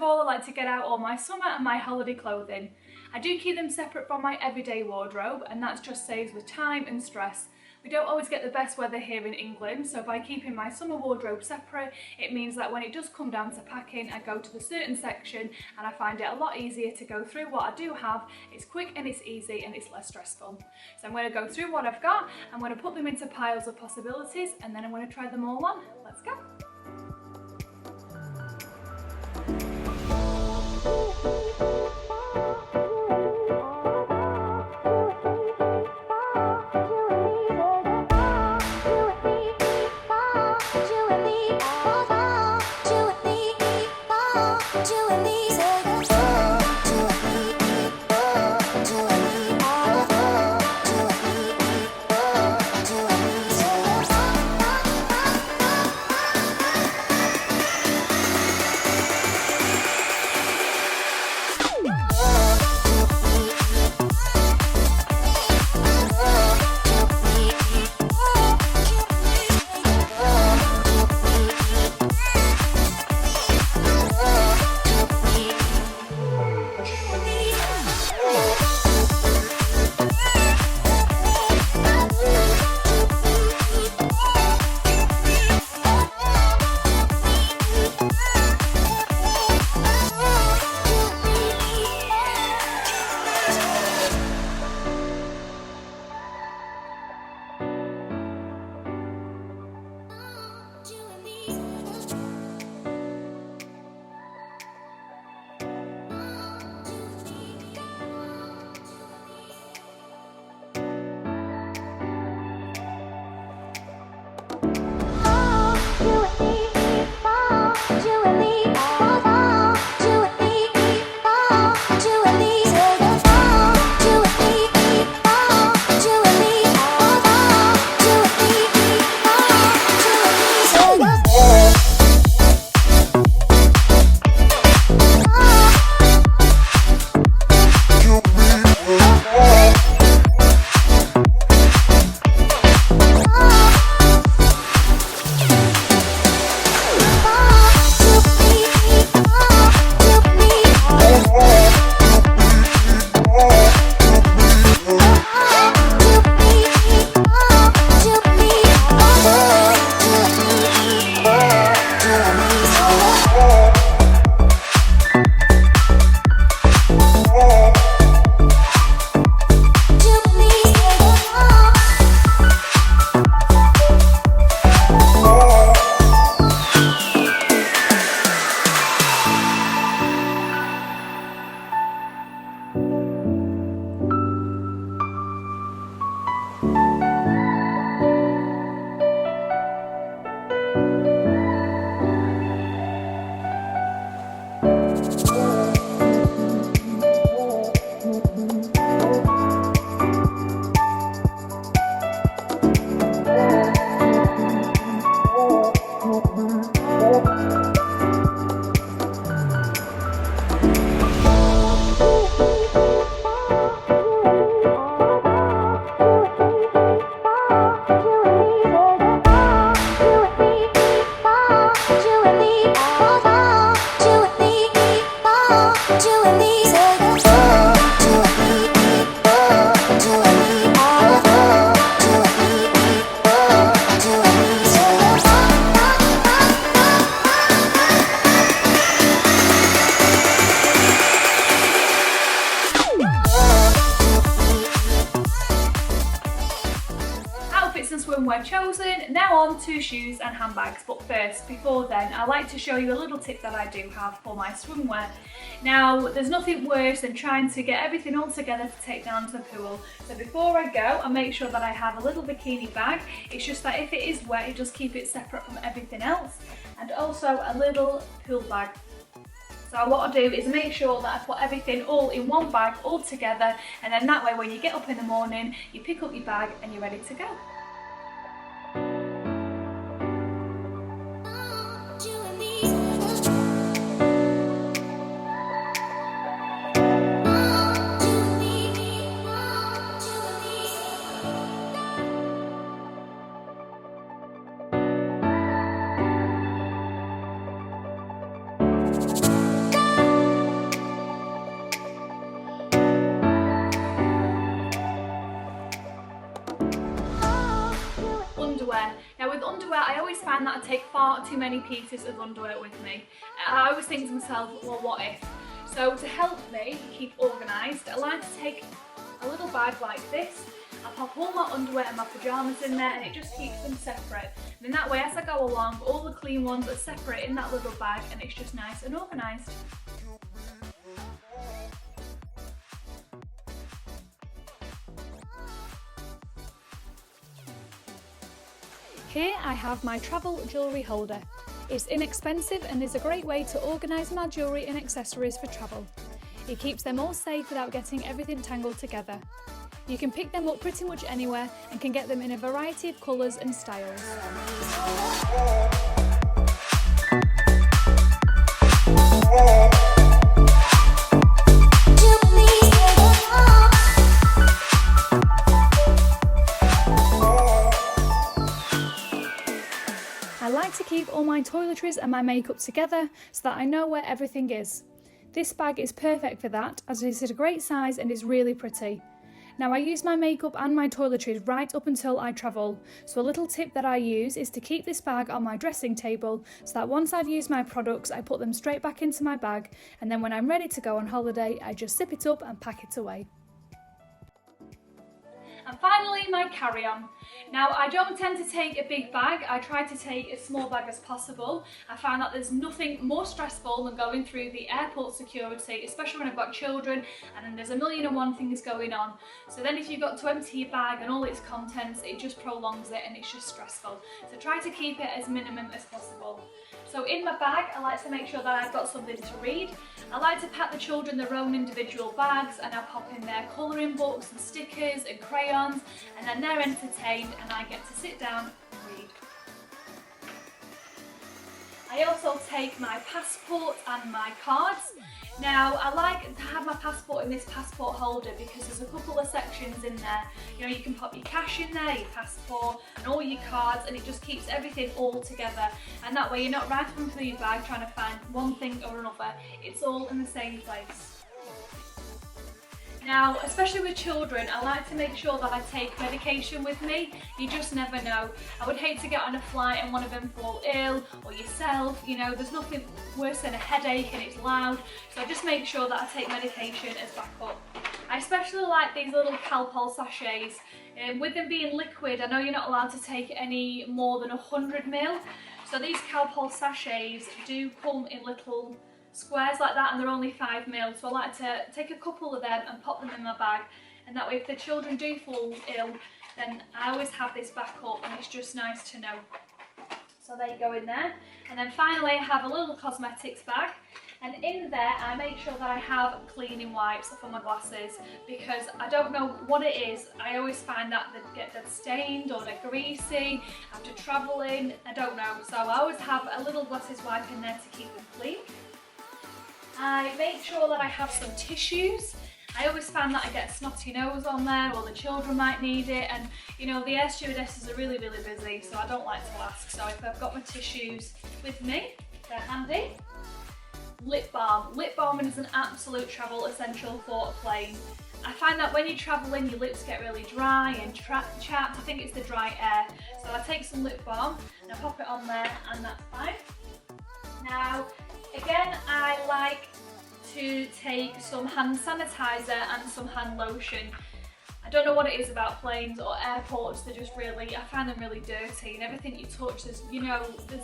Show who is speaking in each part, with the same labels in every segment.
Speaker 1: haul, I like to get out all my summer and my holiday clothing. I do keep them separate from my everyday wardrobe, and that just saves with time and stress. We don't always get the best weather here in England, so by keeping my summer wardrobe separate, it means that when it does come down to packing, I go to the certain section and I find it a lot easier to go through what I do have. It's quick and it's easy and it's less stressful. So I'm going to go through what I've got, I'm going to put them into piles of possibilities, and then I'm going to try them all on. Let's go! Swimwear chosen. Now on to shoes and handbags, but first, before then, I like to show you a little tip that I do have for my swimwear. Now, there's nothing worse than trying to get everything all together to take down to the pool. So before I go, I make sure that I have a little bikini bag. It's just that if it is wet, you just keep it separate from everything else. And also a little pool bag. So what I do is make sure that I put everything all in one bag, all together, and then that way when you get up in the morning, you pick up your bag and you're ready to go. underwear. Now with underwear, I always find that I take far too many pieces of underwear with me. I always think to myself, well, what if? So to help me keep organised, I like to take a little bag like this. I pop all my underwear and my pyjamas in there, and it just keeps them separate. And in that way, as I go along, all the clean ones are separate in that little bag, and it's just nice and organised. Here I have my travel jewellery holder. It's inexpensive and is a great way to organise my jewellery and accessories for travel. It keeps them all safe without getting everything tangled together. You can pick them up pretty much anywhere and can get them in a variety of colours and styles. I like to keep all my toiletries and my makeup together so that I know where everything is. This bag is perfect for that, as it is a great size and is really pretty. Now I use my makeup and my toiletries right up until I travel, so a little tip that I use is to keep this bag on my dressing table so that once I've used my products I put them straight back into my bag, and then when I'm ready to go on holiday I just zip it up and pack it away. And finally, my carry-on. Now, I don't tend to take a big bag. I try to take as small bag as possible. I find that there's nothing more stressful than going through the airport security, especially when I've got children and then there's 1,000,001 things going on. So then if you've got to empty your bag and all its contents, it just prolongs it and it's just stressful. So try to keep it as minimum as possible. So in my bag, I like to make sure that I've got something to read. I like to pack the children their own individual bags, and I pop in their colouring books and stickers and crayons, and then they're entertained and I get to sit down and read. I also take my passport and my cards. Now, I like to have my passport in this passport holder because there's a couple of sections in there. You know, you can pop your cash in there, your passport, and all your cards, and it just keeps everything all together. And that way you're not rifling through your bag trying to find one thing or another. It's all in the same place. Now, especially with children, I like to make sure that I take medication with me. You just never know. I would hate to get on a flight and one of them fall ill, or yourself. You know, there's nothing worse than a headache and it's loud. So I just make sure that I take medication as backup. I especially like these little Calpol sachets. With them being liquid, I know you're not allowed to take any more than 100 ml. So these Calpol sachets do come in little squares like that, and they're only 5 ml, so I like to take a couple of them and pop them in my bag, and that way if the children do fall ill, then I always have this backup and it's just nice to know. So they go in there. And then finally I have a little cosmetics bag, and in there I make sure that I have cleaning wipes for my glasses, because I don't know what it is. I always find that they get dead stained or they're greasy after travelling, I don't know. So I always have a little glasses wipe in there to keep them clean. I make sure that I have some tissues. I always find that I get a snotty nose on there, or the children might need it, and you know, the air stewardesses are really busy, so I don't like to ask. So if I've got my tissues with me, they're handy. Lip balm. Lip balm is an absolute travel essential for a plane. I find that when you're travelling, your lips get really dry and chapped. I think it's the dry air. So I take some lip balm and I pop it on there, and that's fine. Now, again, I like to take some hand sanitizer and some hand lotion. I don't know what it is about planes or airports, they're just really, I find them really dirty, and everything you touch, there's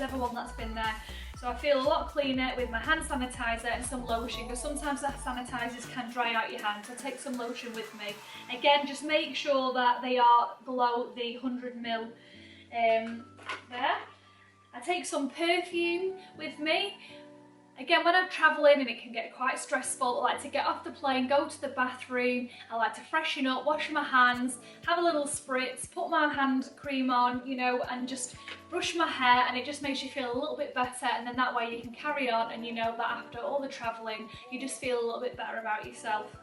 Speaker 1: everyone that's been there. So I feel a lot cleaner with my hand sanitizer and some lotion, because sometimes the sanitizers can dry out your hands. So take some lotion with me. Again, just make sure that they are below the 100 ml there. I take some perfume with me. Again, when I'm travelling and it can get quite stressful, I like to get off the plane, go to the bathroom, I like to freshen up, wash my hands, have a little spritz, put my hand cream on, you know, and just brush my hair, and it just makes you feel a little bit better, and then that way you can carry on, and you know that after all the travelling, you just feel a little bit better about yourself.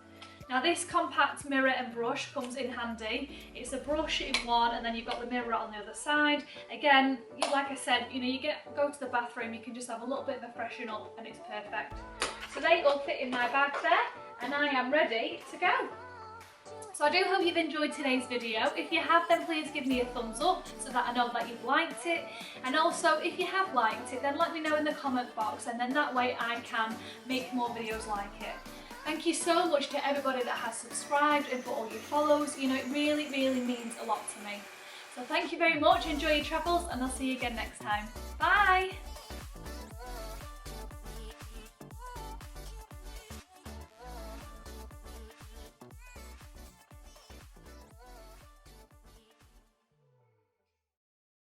Speaker 1: Now this compact mirror and brush comes in handy. It's a brush in one, and then you've got the mirror on the other side. Again, like I said, you know, go to the bathroom, you can just have a little bit of a freshen up and it's perfect. So they all fit in my bag there, and I am ready to go. So I do hope you've enjoyed today's video. If you have, then please give me a thumbs up so that I know that you've liked it. And also, if you have liked it, then let me know in the comment box, and then that way I can make more videos like it. Thank you so much to everybody that has subscribed and for all your follows. You know, it really, really means a lot to me. So thank you very much, enjoy your travels, and I'll see you again next time. Bye!